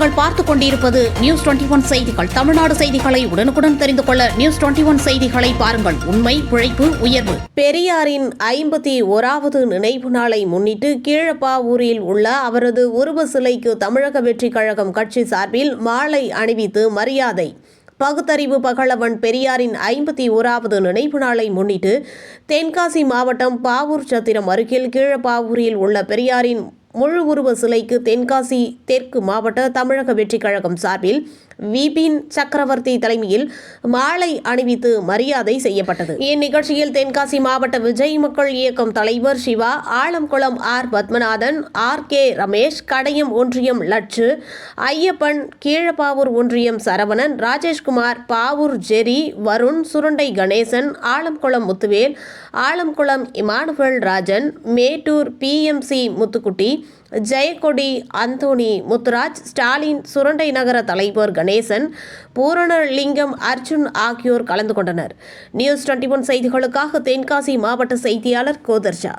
நீங்கள் பார்த்துக் கொண்டிருப்பது நியூஸ் 21 செய்திகள். தமிழ்நாடு செய்திகளை உடனுக்குடன் தெரிந்து கொள்ள நியூஸ் 21 செய்திகளை பாருங்கள். உண்மை, உழைப்பு, உயர்வு. பெரியாரின் 51வது நினைவு நாளை முன்னிட்டு கீழப்பாவூரில் உள்ள அவரது உருவ சிலைக்கு தமிழக வெற்றிக் கழகம் கட்சி சார்பில் மாலை அணிவித்து மரியாதை. பகுத்தறிவு பகலவன் பெரியாரின் 51வது நினைவு நாளை முன்னிட்டு தென்காசி மாவட்டம் பாவூர் சத்திரம் அருகில் கீழப்பாவூரில் உள்ள பெரியாரின் முழு உருவ சிலைக்கு தென்காசி தெற்கு மாவட்ட தமிழக வெற்றிக் கழகம் சார்பில் விபின் சக்கரவர்த்தி தலைமையில் மாலை அணிவித்து மரியாதை செய்யப்பட்டது. இந்நிகழ்ச்சியில் தென்காசி மாவட்ட விஜய் மக்கள் இயக்கம் தலைவர் சிவா, ஆலம்குளம் ஆர் பத்மநாதன், ஆர்.கே. ரமேஷ், கடையம் ஒன்றியம் லட்சு, ஐயப்பன், கீழப்பாவூர் ஒன்றியம் சரவணன், ராஜேஷ்குமார், பாவூர் ஜெரி, வருண், சுரண்டை கணேசன், ஆலம்குளம் முத்துவேல், ஆலம்குளம் இமானுவேல் ராஜன், மேட்டூர் PMC முத்துக்குட்டி, ஜெயக்கொடி, அந்தோணி, முத்துராஜ், ஸ்டாலின், சுரண்டை நகர தலைவர் கணேசன், பூரணலிங்கம், அர்ஜுன் ஆகியோர் கலந்து கொண்டனர். நியூஸ் 21 செய்திகளுக்காக தென்காசி மாவட்ட செய்தியாளர் கோதர்ஷா.